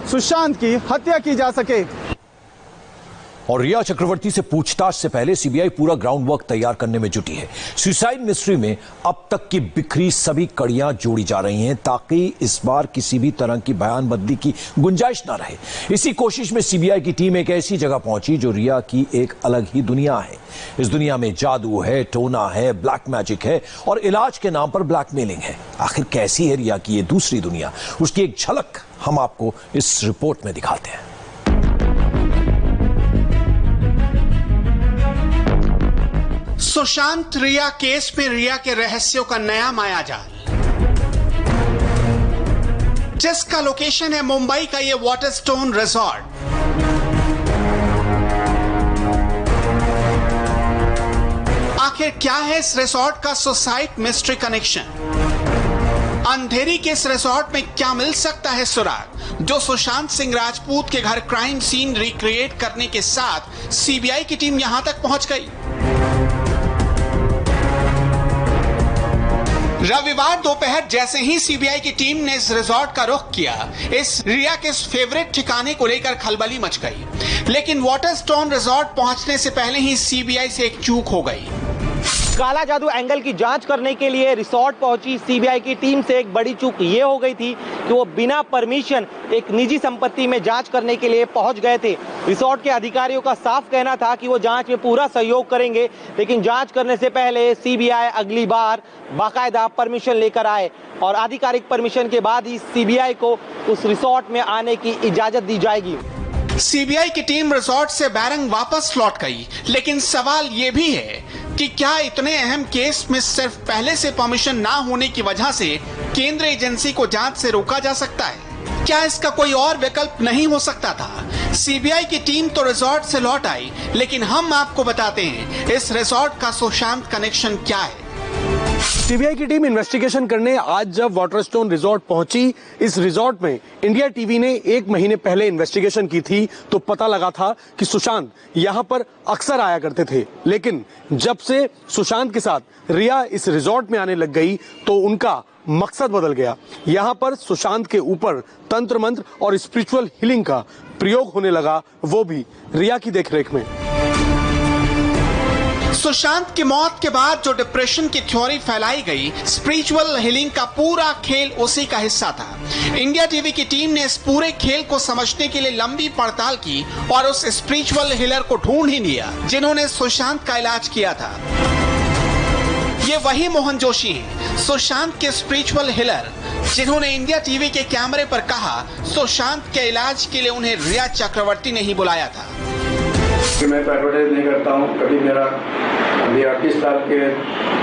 सुशांत की हत्या की जा सके। और रिया चक्रवर्ती से पूछताछ से पहले सीबीआई पूरा ग्राउंड वर्क तैयार करने में जुटी है। सुसाइड मिस्ट्री में अब तक की बिखरी सभी कड़ियां जोड़ी जा रही हैं ताकि इस बार किसी भी तरह की बयानबंदी की गुंजाइश ना रहे। इसी कोशिश में सीबीआई की टीम एक ऐसी जगह पहुंची जो रिया की एक अलग ही दुनिया है। इस दुनिया में जादू है, टोना है, ब्लैक मैजिक है और इलाज के नाम पर ब्लैकमेलिंग है। आखिर कैसी है रिया की ये दूसरी दुनिया, उसकी एक झलक हम आपको इस रिपोर्ट में दिखाते हैं। सुशांत रिया केस में रिया के रहस्यों का नया मायाजाल, जिसका लोकेशन है मुंबई का ये वाटरस्टोन रिजॉर्ट। आखिर क्या है इस रिजॉर्ट का सुसाइड मिस्ट्री कनेक्शन? अंधेरी के इस रिजॉर्ट में क्या मिल सकता है सुराग जो सुशांत सिंह राजपूत के घर क्राइम सीन रिक्रिएट करने के साथ सीबीआई की टीम यहां तक पहुंच गई? रविवार दोपहर जैसे ही सीबीआई की टीम ने इस रिजॉर्ट का रुख किया, इस रिया के फेवरेट ठिकाने को लेकर खलबली मच गई। लेकिन वाटरस्टोन रिजॉर्ट पहुंचने से पहले ही सीबीआई से एक चूक हो गई। काला जादू एंगल की जांच करने के लिए रिसोर्ट पहुंची सीबीआई की टीम से एक बड़ी चूक ये हो गई थी कि वो बिना परमिशन एक निजी संपत्ति में जांच करने के लिए पहुंच गए थे। रिसोर्ट के अधिकारियों का साफ कहना था कि वो जांच में पूरा सहयोग करेंगे, लेकिन जांच करने से पहले सीबीआई अगली बार बाकायदा परमिशन लेकर आए और आधिकारिक परमिशन के बाद ही सीबीआई को उस रिसोर्ट में आने की इजाजत दी जाएगी। सीबीआई की टीम रिसोर्ट से बैरंग वापस लौट गई, लेकिन सवाल ये भी है कि क्या इतने अहम केस में सिर्फ पहले से परमिशन ना होने की वजह से केंद्र एजेंसी को जांच से रोका जा सकता है? क्या इसका कोई और विकल्प नहीं हो सकता था? सीबीआई की टीम तो रिसोर्ट से लौट आई, लेकिन हम आपको बताते हैं इस रिसोर्ट का सुशांत कनेक्शन क्या है। सीबीआई की टीम इन्वेस्टिगेशन करने आज जब वाटरस्टोन रिजॉर्ट पहुंची, इस रिजॉर्ट में इंडिया टीवी ने 1 महीने पहले इन्वेस्टिगेशन की थी तो पता लगा था कि सुशांत यहां पर अक्सर आया करते थे। लेकिन जब से सुशांत के साथ रिया इस रिजॉर्ट में आने लग गई तो उनका मकसद बदल गया। यहां पर सुशांत के ऊपर तंत्र मंत्र और स्पिरिचुअल हीलिंग का प्रयोग होने लगा, वो भी रिया की देखरेख में। सुशांत की मौत के बाद जो डिप्रेशन की थ्योरी फैलाई गई, स्पिरिचुअल हीलिंग का पूरा खेल उसी का हिस्सा था। इंडिया टीवी की टीम ने इस पूरे खेल को समझने के लिए लंबी पड़ताल की और उस स्पिरिचुअल हीलर को ढूंढ ही लिया जिन्होंने सुशांत का इलाज किया था। ये वही मोहन जोशी हैं, सुशांत के स्पिरिचुअल हीलर, जिन्होंने इंडिया टीवी के कैमरे पर कहा सुशांत के इलाज के लिए उन्हें रिया चक्रवर्ती ने ही बुलाया था। मैं एडवर्टाइज नहीं करता हूँ, कभी मेरा अभी 38 साल के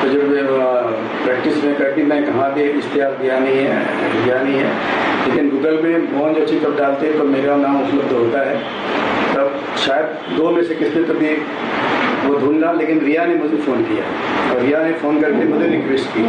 तजुर्बे प्रैक्टिस में कभी मैं कहाँ भी इश्तिहार दिया नहीं है। लेकिन गूगल में मोहन जोशी जब डालते हैं तो मेरा नाम उपलब्ध होता है, तब शायद 2 में से किसने तभी वो ढूंढा, लेकिन रिया ने मुझे फ़ोन किया और रिया ने फ़ोन करके मुझे रिक्वेस्ट की।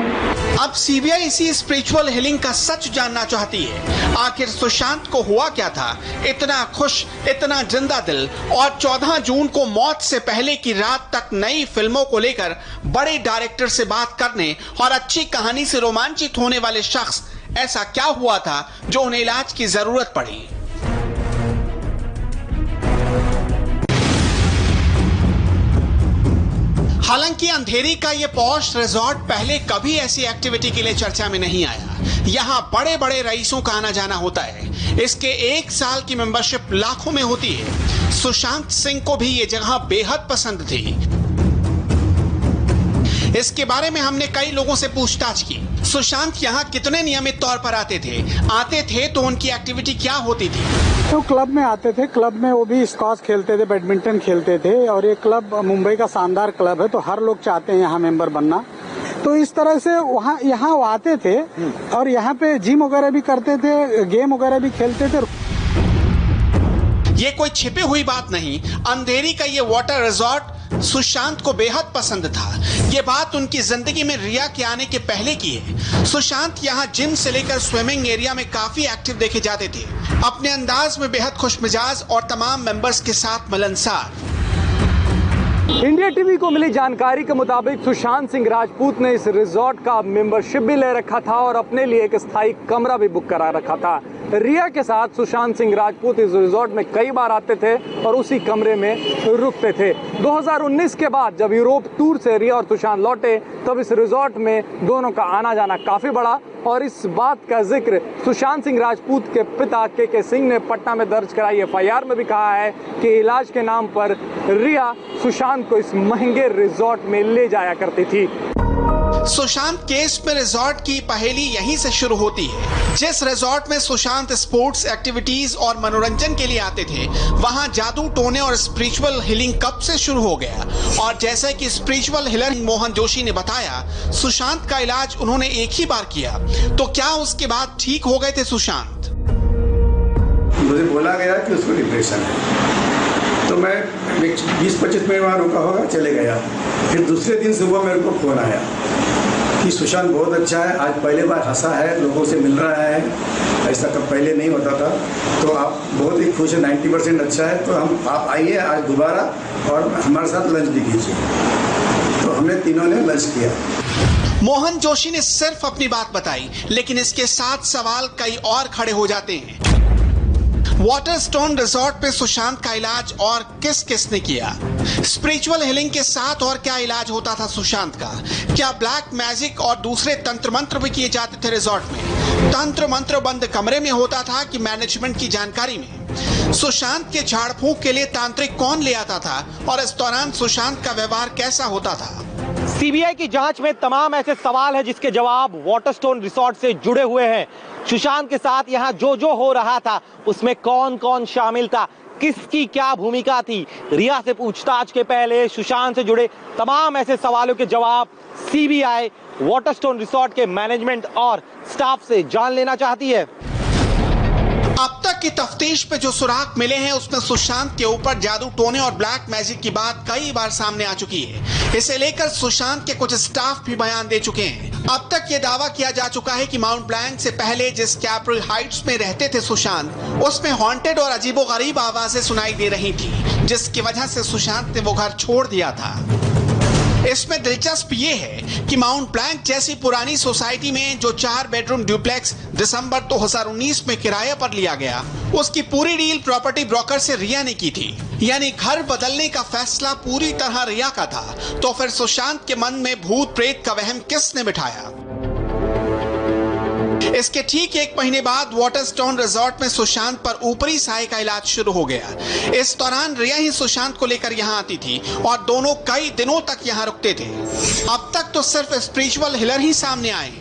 अब सीबीआई इसी स्पिरिचुअल हीलिंग का सच जानना चाहती है। आखिर सुशांत को हुआ क्या था, इतना खुश, इतना जिंदा दिल, और 14 जून को मौत से पहले की रात तक नई फिल्मों को लेकर बड़े डायरेक्टर से बात करने और अच्छी कहानी से रोमांचित होने वाले शख्स, ऐसा क्या हुआ था जो उन्हें इलाज की जरूरत पड़ी? हालांकि अंधेरी का ये पॉश रिजॉर्ट पहले कभी ऐसी एक्टिविटी के लिए चर्चा में नहीं आया। यहाँ बड़े बड़े रईसों का आना जाना होता है। इसके 1 साल की मेंबरशिप लाखों में होती है। सुशांत सिंह को भी ये जगह बेहद पसंद थी। इसके बारे में हमने कई लोगों से पूछताछ की। सुशांत यहाँ कितने नियमित तौर पर आते थे तो उनकी एक्टिविटी क्या होती थी? तो क्लब में आते थे, क्लब में वो भी स्क्वॉश खेलते थे, बैडमिंटन खेलते थे, और ये क्लब मुंबई का शानदार क्लब है, तो हर लोग चाहते हैं यहाँ मेंबर बनना। तो इस तरह से यहाँ वो आते थे और यहाँ पे जिम वगैरह भी करते थे, गेम वगैरह भी खेलते थे। ये कोई छिपी हुई बात नहीं, अंधेरी का ये वाटर रिजॉर्ट सुशांत को बेहद पसंद था। ये बात उनकी जिंदगी में रिया के आने के पहले की है। सुशांत यहाँ जिम से लेकर स्विमिंग एरिया में काफी एक्टिव देखे जाते थे, अपने अंदाज में बेहद खुशमिजाज और तमाम मेंबर्स के साथ मिलनसार। इंडिया टीवी को मिली जानकारी के मुताबिक सुशांत सिंह राजपूत ने इस रिजॉर्ट का मेंबरशिप भी ले रखा था और अपने लिए एक स्थायी कमरा भी बुक करा रखा था। रिया के साथ सुशांत सिंह राजपूत इस रिजॉर्ट में कई बार आते थे और उसी कमरे में रुकते थे। 2019 के बाद जब यूरोप टूर से रिया और सुशांत लौटे तब इस रिजॉर्ट में दोनों का आना जाना काफी बढ़ा और इस बात का जिक्र सुशांत सिंह राजपूत के पिता के सिंह ने पटना में दर्ज कराई एफआईआर में भी कहा है कि इलाज के नाम पर रिया सुशांत को इस महंगे रिजॉर्ट में ले जाया करती थी। सुशांत केस में रिजॉर्ट की पहेली यहीं से शुरू होती है। जिस रिजॉर्ट में सुशांत स्पोर्ट्स एक्टिविटीज और मनोरंजन के लिए आते थे वहां जादू टोने और स्पिरिचुअल हीलिंग कब से शुरू हो गया, और जैसे कि स्पिरिचुअल हीलर मोहन जोशी ने बताया सुशांत का इलाज उन्होंने एक ही बार किया, तो क्या उसके बाद ठीक हो गए थे सुशांत? मुझे बोला गया कि उसको डिप्रेशन है, तो मैं 20-25 मिनट वहाँ रुका होगा, चले गया। फिर दूसरे दिन सुबह मेरे को फोन आया कि सुशांत बहुत अच्छा है, आज पहले बार हंसा है, लोगों से मिल रहा है, ऐसा कब पहले नहीं होता था, तो आप बहुत ही खुश है, 90% अच्छा है, तो आप आइए आज दोबारा और हमारे साथ लंच भी कीजिए। तो हमने तीनों ने लंच किया। मोहन जोशी ने सिर्फ अपनी बात बताई, लेकिन इसके साथ सवाल कई और खड़े हो जाते हैं। वाटरस्टोन रिजॉर्ट पे सुशांत का इलाज और किस किस ने किया? स्पिरिचुअल हीलिंग के साथ और क्या इलाज होता था सुशांत का? क्या ब्लैक मैजिक और दूसरे तंत्र मंत्र भी किए जाते थे रिजॉर्ट में? तंत्र मंत्र बंद कमरे में होता था कि मैनेजमेंट की जानकारी में? सुशांत के झाड़ फूंक के लिए तांत्रिक कौन ले आता था और इस दौरान सुशांत का व्यवहार कैसा होता था? सीबीआई की जांच में तमाम ऐसे सवाल हैं जिसके जवाब वाटरस्टोन रिसोर्ट से जुड़े हुए हैं। सुशांत के साथ यहाँ जो हो रहा था उसमें कौन कौन शामिल था, किसकी क्या भूमिका थी? रिया से पूछताछ के पहले सुशांत से जुड़े तमाम ऐसे सवालों के जवाब सीबीआई वाटरस्टोन रिसोर्ट के मैनेजमेंट और स्टाफ से जान लेना चाहती है। अब तक की तफ्तीश पे जो सुराग मिले हैं उसमें सुशांत के ऊपर जादू टोने और ब्लैक मैजिक की बात कई बार सामने आ चुकी है। इसे लेकर सुशांत के कुछ स्टाफ भी बयान दे चुके हैं। अब तक ये दावा किया जा चुका है कि माउंट ब्लैंक से पहले जिस कैप्री हाइट्स में रहते थे सुशांत, उसमें हॉन्टेड और अजीबोगरीब आवाजें सुनाई दे रही थी, जिसकी वजह से सुशांत ने वो घर छोड़ दिया था। इसमें दिलचस्प ये है कि माउंट ब्लैंक जैसी पुरानी सोसाइटी में जो 4 बेडरूम ड्यूप्लेक्स दिसंबर 2019 में किराए पर लिया गया, उसकी पूरी डील प्रॉपर्टी ब्रोकर से रिया ने की थी। यानी घर बदलने का फैसला पूरी तरह रिया का था। तो फिर सुशांत के मन में भूत प्रेत का वहम किसने बिठाया? इसके ठीक 1 महीने बाद वाटरस्टोन रिजॉर्ट में सुशांत पर ऊपरी साए का इलाज शुरू हो गया। इस दौरान रिया ही सुशांत को लेकर यहां आती थी और दोनों कई दिनों तक यहां रुकते थे। अब तक तो सिर्फ स्पिरिचुअल हीलर ही सामने आए।